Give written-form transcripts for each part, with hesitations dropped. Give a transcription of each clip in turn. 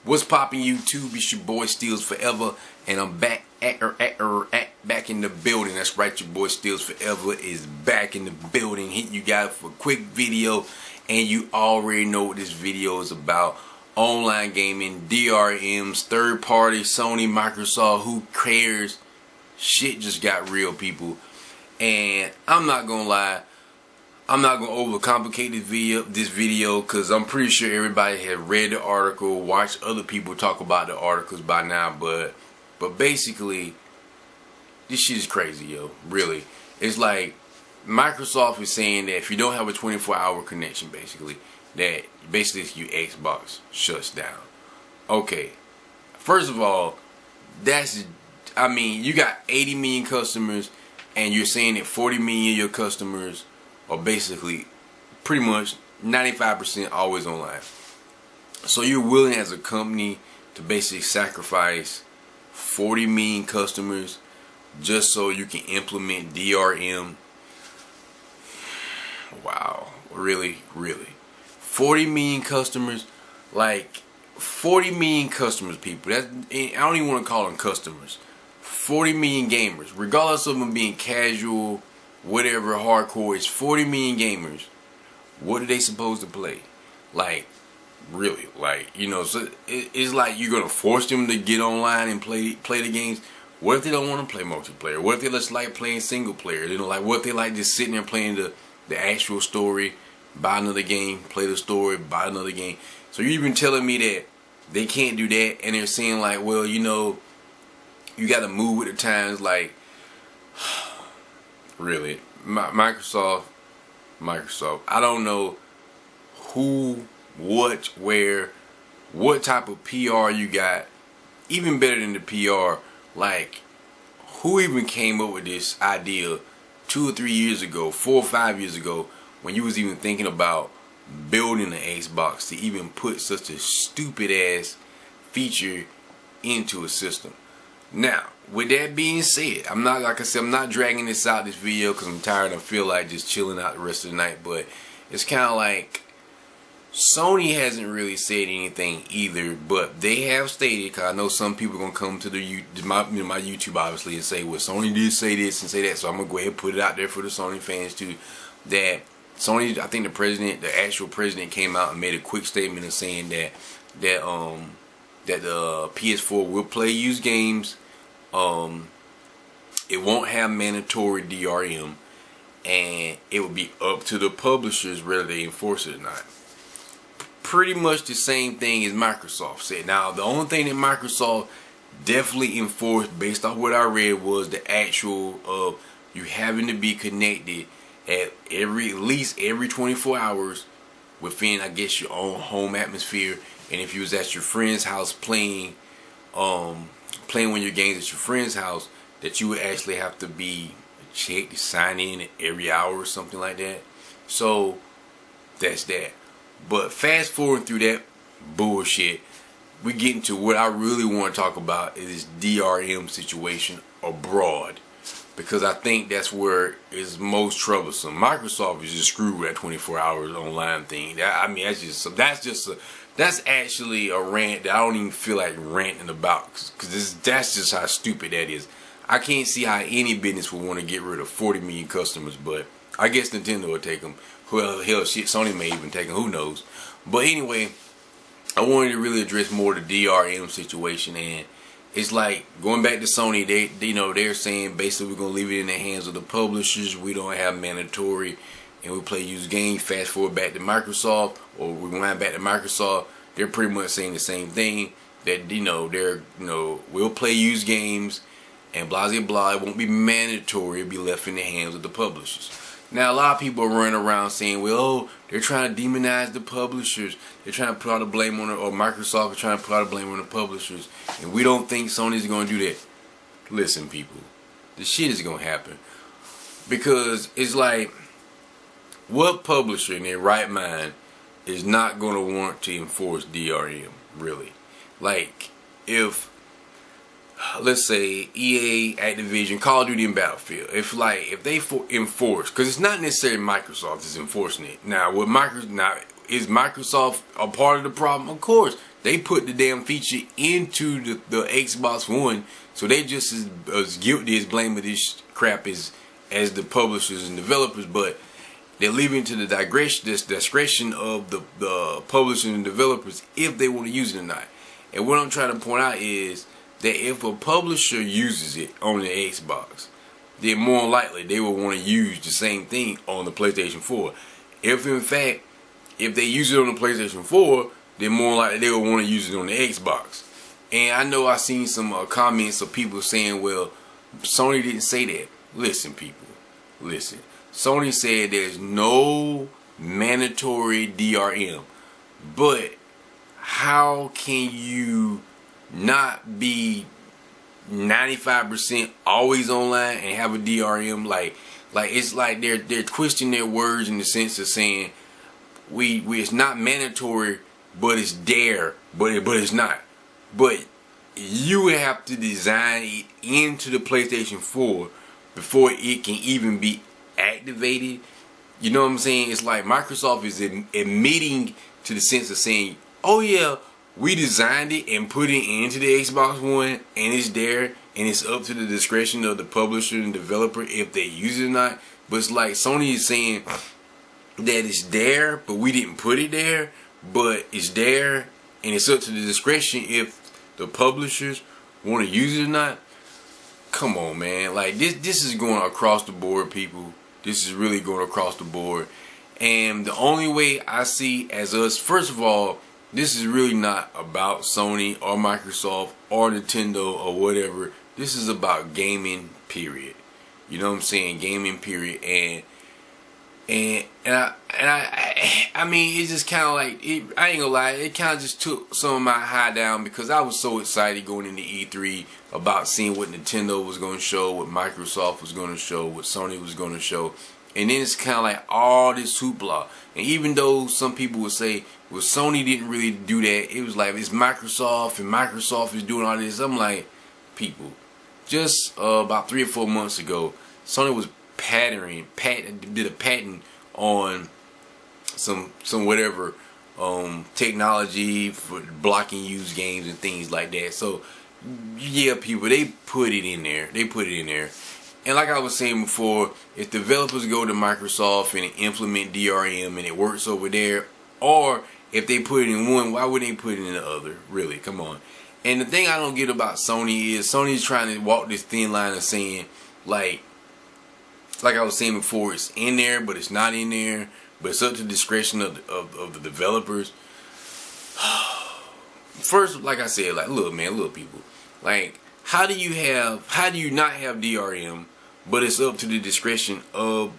What's poppin' YouTube? It's your boy Steals Forever, and I'm back back in the building. That's right, your boy Steals Forever is back in the building. Hitting you guys for a quick video, and you already know what this video is about. Online gaming, DRMs, third party, Sony, Microsoft, who cares? Shit just got real, people. And I'm not gonna lie, I'm not gonna overcomplicate this video because I'm pretty sure everybody has read the article, watched other people talk about the articles by now, but basically this shit is crazy, yo. Really. It's like Microsoft is saying that if you don't have a 24-hour connection, basically your Xbox shuts down. Okay. First of all, you got 80 million customers and you're saying that 40 million of your customers are basically pretty much 95% always online. So you're willing as a company to basically sacrifice 40 million customers just so you can implement DRM. Wow. Really? 40 million customers? Like 40 million customers, people. I don't even want to call them customers. 40 million gamers, regardless of them being casual, whatever, hardcore. It's 40 million gamers. What are they supposed to play? Like, really? Like, you know, so it's like you're gonna force them to get online and play the games. What if they don't want to play multiplayer? What if they just like playing single player? You know, like what if they like just sitting there playing the actual story, buy another game, play the story, buy another game. So you're even telling me that they can't do that, and they're saying like, well, you know, you got to move with the times. Like, really, Microsoft. I don't know who, what, where, what type of PR you got. Even better than the PR, like, who even came up with this idea 2 or 3 years ago, 4 or 5 years ago, when you was even thinking about building an Xbox to even put such a stupid ass feature into a system. Now, with that being said, I'm not dragging this video because I'm tired. I feel like just chilling out the rest of the night. But it's kind of like Sony hasn't really said anything either, but they have stated, because I know some people are going to come to my YouTube obviously and say, well, Sony did say this and say that, so I'm going to go ahead and put it out there for the Sony fans too, that Sony, I think the actual president came out and made a quick statement of saying that the PS4 will play used games. It won't have mandatory DRM, and it will be up to the publishers whether they enforce it or not. Pretty much the same thing as Microsoft said. Now, the only thing that Microsoft definitely enforced, based off what I read, was the actual of you having to be connected at least every 24 hours within, I guess, your own home atmosphere. And if you was at your friend's house playing one of your games at your friend's house, that you would actually have to be checked to sign in every hour or something like that. So that's that. But fast forward through that bullshit, we get into what I really want to talk about is this DRM situation abroad, because I think that's where it's most troublesome. Microsoft is just screwed with that 24 hours online thing. That's actually a rant that I don't even feel like ranting about, because that's just how stupid that is. I can't see how any business would want to get rid of 40 million customers, but I guess Nintendo would take them. Well, hell, shit, Sony may even take them. Who knows? But anyway, I wanted to really address more the DRM situation, and it's like going back to Sony. They're saying basically we're gonna leave it in the hands of the publishers. We don't have mandatory, and we play used games. Fast forward back to Microsoft, or we wind back to Microsoft. They're pretty much saying the same thing. That we'll play used games, and blah blah blah. It won't be mandatory. It'll be left in the hands of the publishers. Now, a lot of people are running around saying, well, oh, they're trying to demonize the publishers. They're trying to put all the blame on or Microsoft is trying to put all the blame on the publishers. And we don't think Sony's going to do that. Listen, people, the shit is going to happen. Because it's like, what publisher in their right mind is not going to want to enforce DRM, really? Like, if let's say EA, Activision, Call of Duty, and Battlefield. If they enforce, because it's not necessarily Microsoft is enforcing it. Now, is Microsoft a part of the problem? Of course, They put the damn feature into the Xbox One, so they just as guilty as blaming this crap as the publishers and developers, but they're leaving to the discretion of the publishers and developers if they want to use it or not. And what I'm trying to point out is that if a publisher uses it on the Xbox, then more likely they will want to use the same thing on the PlayStation 4. If in fact, if they use it on the PlayStation 4, then more likely they will want to use it on the Xbox. And I know I've seen some comments of people saying, well, Sony didn't say that. Listen, people, listen. Sony said there's no mandatory DRM, but how can you not be 95% always online and have a DRM? Like it's like they're twisting their words in the sense of saying it's not mandatory, but it's there, but it's not. But you would have to design it into the PlayStation 4 before it can even be activated. You know what I'm saying? It's like Microsoft is admitting to the sense of saying, oh yeah, we designed it and put it into the Xbox One, and it's there, and it's up to the discretion of the publisher and developer if they use it or not. But it's like Sony is saying that it's there, but we didn't put it there, but it's there, and it's up to the discretion if the publishers want to use it or not. Come on, man. Like this is going across the board, people. This is really going across the board. And the only way I see as us, first of all, this is really not about Sony or Microsoft or Nintendo or whatever. This is about gaming, period. You know what I'm saying? Gaming, period. And I mean, it's just kind of like, I ain't gonna lie, it kind of just took some of my high down because I was so excited going into E3 about seeing what Nintendo was going to show, what Microsoft was going to show, what Sony was going to show. And then it's kind of like all this hoopla. And even though some people would say, well, Sony didn't really do that, it was like, it's Microsoft and Microsoft is doing all this. I'm like, people, just about 3 or 4 months ago, Sony was did a patent on some whatever technology for blocking used games and things like that. So yeah, people, they put it in there. And like I was saying before, if developers go to Microsoft and implement DRM and it works over there, or if they put it in one, why would they put it in the other? Really, come on. And the thing I don't get about Sony is Sony's trying to walk this thin line of saying, like I was saying before, it's in there, but it's not in there. But it's up to the discretion of the developers. First, like I said, like, look, man, look, people. Like, how do you not have DRM, but it's up to the discretion of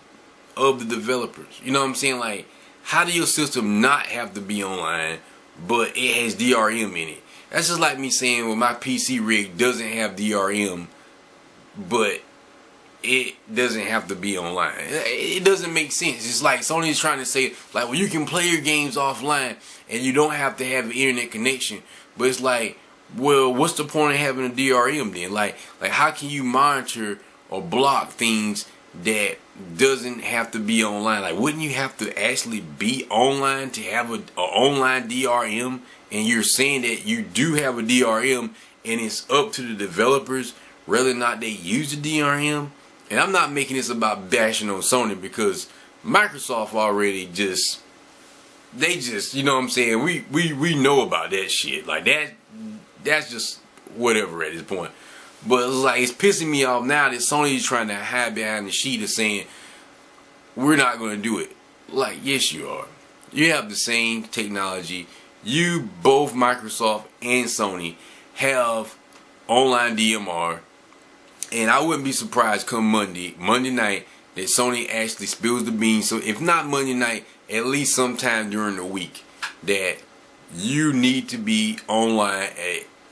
the developers? You know what I'm saying? Like, how do your system not have to be online, but it has DRM in it? That's just like me saying, well, my PC rig doesn't have DRM, but it doesn't have to be online. It doesn't make sense. It's like Sony's trying to say, like, well, you can play your games offline and you don't have to have an internet connection. But it's like, well, what's the point of having a DRM then? Like how can you monitor or block things that doesn't have to be online? Like, wouldn't you have to actually be online to have a online DRM? And you're saying that you do have a DRM and it's up to the developers whether or not they use the DRM? And I'm not making this about bashing on Sony because Microsoft already they just, you know what I'm saying, we know about that shit. Like that's just whatever at this point. But it's like, it's pissing me off now that Sony is trying to hide behind the sheet of saying we're not going to do it. Like, yes you are. You have the same technology. You, both Microsoft and Sony, have online DMR. And I wouldn't be surprised come Monday night, that Sony actually spills the beans. So if not Monday night, at least sometime during the week, that you need to be online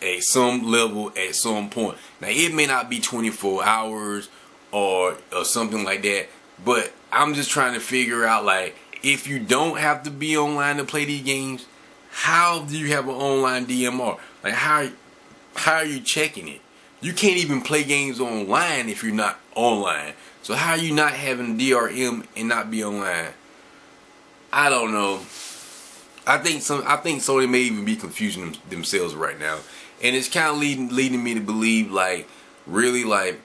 at some level at some point. Now, it may not be 24 hours or something like that, but I'm just trying to figure out, like, if you don't have to be online to play these games, how do you have an online DMR? Like, how are you checking it? You can't even play games online if you're not online. So how are you not having DRM and not be online? I don't know. I think Sony may even be confusing themselves right now, and it's kind of leading me to believe, like, really, like,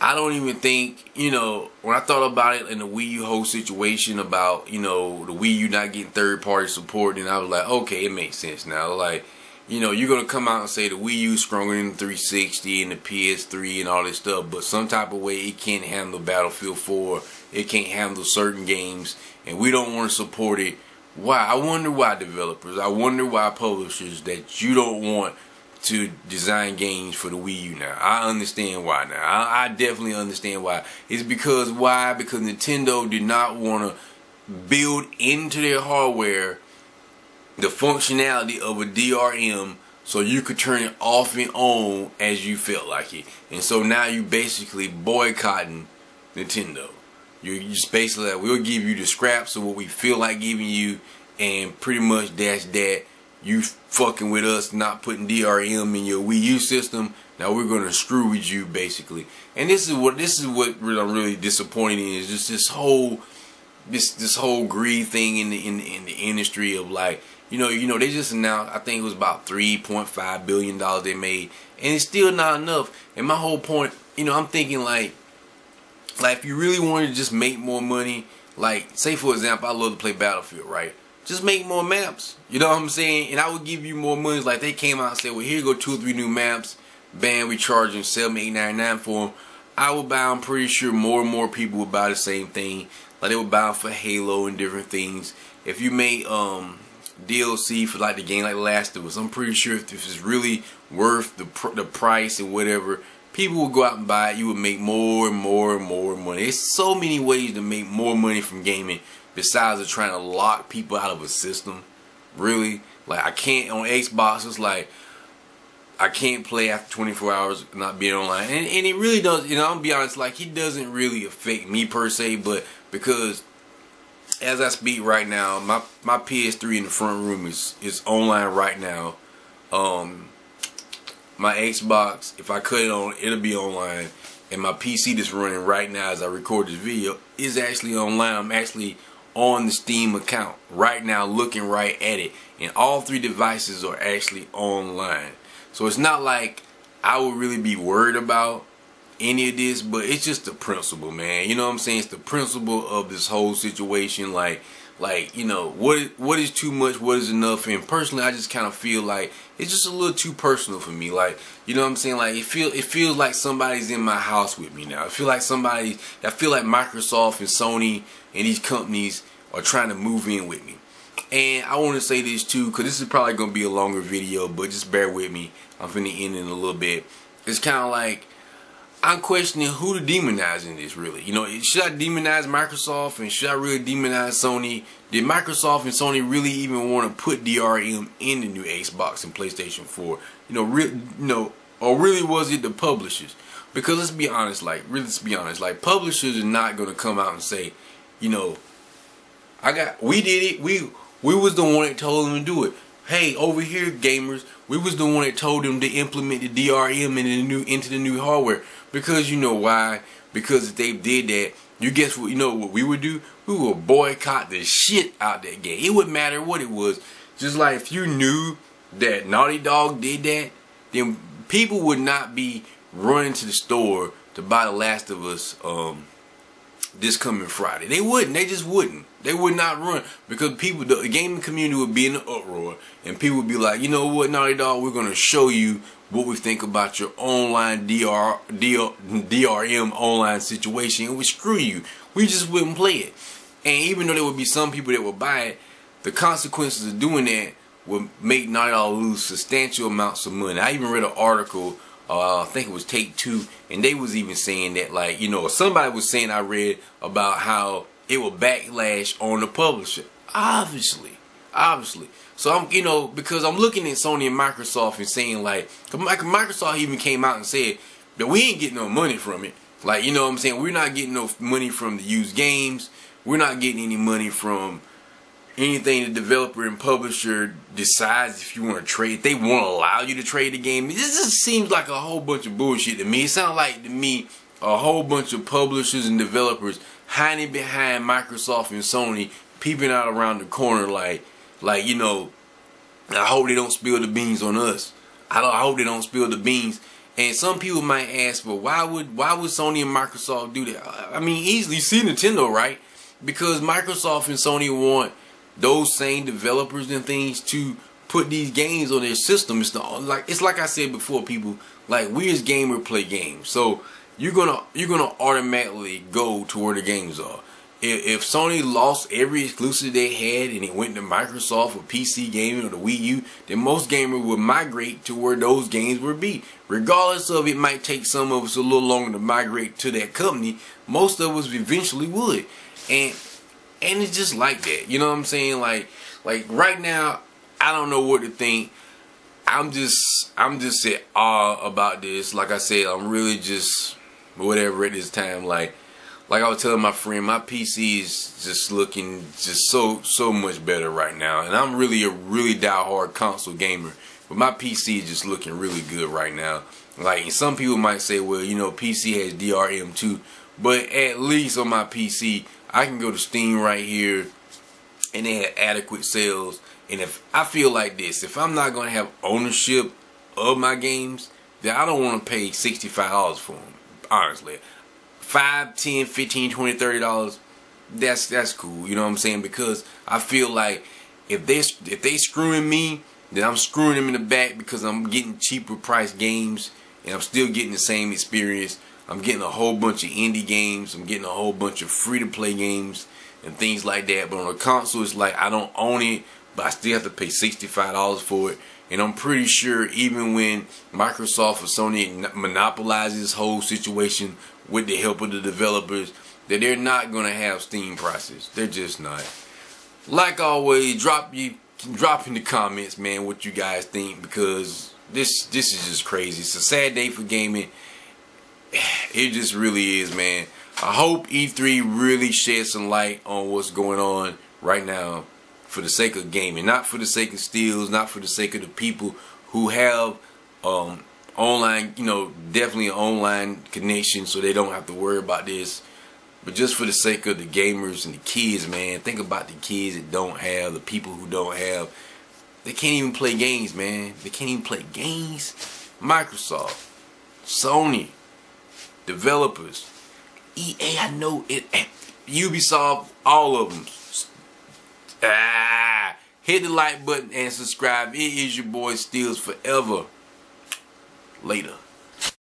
I don't even think, you know, when I thought about it in the Wii U whole situation about, you know, the Wii U not getting third party support, and I was like, okay, it makes sense now. Like, you know, you're gonna come out and say the Wii U is stronger than the 360 and the PS3 and all this stuff, but some type of way it can't handle Battlefield 4, it can't handle certain games, and we don't want to support it. Why? I wonder why developers, I wonder why publishers that you don't want to design games for the Wii U now. I understand why now. I definitely understand why. It's because why? Because Nintendo did not want to build into their hardware the functionality of a DRM so you could turn it off and on as you felt like it. And so now you basically boycotting Nintendo. You're just basically like, we'll give you the scraps of what we feel like giving you, and pretty much that's that. You fucking with us not putting DRM in your Wii U system. Now we're gonna screw with you basically. And this is what I'm really disappointed in, is just this whole greed thing in the industry of, like, you know they just announced, I think it was about $3.5 billion they made, and it's still not enough. And my whole point, you know, I'm thinking like if you really wanted to just make more money, like, say for example, I love to play Battlefield, right? Just make more maps. You know what I'm saying? And I would give you more money. Like, they came out and said, well, here you go 2 or 3 new maps. Bam, we charging $7, $8, $9 for them. I would buy, I'm pretty sure more and more people would buy the same thing. Like, they would buy them for Halo and different things. If you made DLC for like the game like Last of Us, I'm pretty sure if it's really worth the price and whatever, people would go out and buy it. You would make more and more and more money. There's so many ways to make more money from gaming besides trying to lock people out of a system. Really, like, I can't on Xbox. It's like I can't play after 24 hours not being online, and it really does. You know, I'm gonna be honest. Like, it doesn't really affect me per se, but because as I speak right now, my PS3 in the front room is online right now. My Xbox, if I cut it on, it'll be online, and my PC that's running right now as I record this video is actually online. I'm actually on the Steam account right now, looking right at it, and all 3 devices are actually online. So it's not like I would really be worried about any of this, but it's just the principle, man. You know what I'm saying? It's the principle of this whole situation. Like, you know, what is too much, what is enough? And personally, I just kind of feel like it's just a little too personal for me. Like, you know what I'm saying? Like, it feels like somebody's in my house with me now. I feel like Microsoft and Sony and these companies are trying to move in with me. And I want to say this too, because this is probably going to be a longer video, but just bear with me. I'm finna end in a little bit. It's kind of like, I'm questioning who to demonize in this, really. You know, should I demonize Microsoft, and should I really demonize Sony? Did Microsoft and Sony really even want to put DRM in the new Xbox and PlayStation 4? Or really was it the publishers? Because let's be honest, like publishers are not going to come out and say, you know, we did it. We was the one that told them to do it. Hey, over here, gamers, we was the one that told them to implement the DRM into the new hardware. Because you know why? Because if they did that, you guess what? You know what we would do? We would boycott the shit out that game. It wouldn't matter what it was. Just like if you knew that Naughty Dog did that, then people would not be running to the store to buy The Last of Us this coming Friday. They wouldn't. They just wouldn't. They would not run, because the gaming community would be in an uproar, and people would be like, you know what, Naughty Dog, we're gonna show you what we think about your online DRM online situation, and we screw you. We just wouldn't play it. And even though there would be some people that would buy it, the consequences of doing that would make Naughty Dog lose substantial amounts of money. I even read an article, I think it was Take Two, and they was even saying that, like, you know, somebody was saying, I read about how it will backlash on the publisher. Obviously. So I'm, you know, because I'm looking at Sony and Microsoft and saying, like, Microsoft even came out and said that we ain't getting no money from it. Like, you know what I'm saying? We're not getting no money from the used games. We're not getting any money from anything the developer and publisher decides if you want to trade. They won't allow you to trade the game. This just seems like a whole bunch of bullshit to me. It sounds like to me a whole bunch of publishers and developers hiding behind Microsoft and Sony, peeping out around the corner like Like, you know, I hope they don't spill the beans on us. I hope they don't spill the beans. And some people might ask, well, why would Sony and Microsoft do that? I mean, easily see Nintendo, right? Because Microsoft and Sony want those same developers and things to put these games on their system. It's like I said before, people, like, we as gamers play games, so you're gonna automatically go to where the games are. If Sony lost every exclusive they had and it went to Microsoft or PC gaming or the Wii U, then most gamers would migrate to where those games would be. Regardless of it might take some of us a little longer to migrate to that company, most of us eventually would. And it's just like that. You know what I'm saying? Like right now, I don't know what to think. I'm just at awe about this. Like I said, I'm really just whatever at this time. Like I was telling my friend, my PC is just looking just so much better right now. And I'm really a die-hard console gamer. But my PC is just looking really good right now. Like, and some people might say, well, you know, PC has DRM too. But at least on my PC, I can go to Steam right here and they have adequate sales. And if I feel like this, if I'm not going to have ownership of my games, then I don't want to pay $65 for them, honestly. $5, $10, $15, $20, $30, that's cool. You know what I'm saying? Because I feel like if they screwing me, then I'm screwing them in the back, because I'm getting cheaper priced games and I'm still getting the same experience. I'm getting a whole bunch of indie games. I'm getting a whole bunch of free to play games and things like that. But on a console, it's like I don't own it, but I still have to pay $65 for it. And I'm pretty sure even when Microsoft or Sony monopolizes this whole situation with the help of the developers, that they're not going to have Steam prices. They're just not. Like always, drop in the comments, man, what you guys think, because this is just crazy. It's a sad day for gaming. It just really is, man. I hope E3 really sheds some light on what's going on right now for the sake of gaming, not for the sake of steals, not for the sake of the people who have online, you know, definitely an online connection, so they don't have to worry about this. But just for the sake of the gamers and the kids, man, think about the kids that don't have, the people who don't have. They can't even play games, man. They can't even play games. Microsoft, Sony, developers, EA, I know it, Ubisoft, all of them. Hit the like button and subscribe. It is your boy Steels Forever. Later.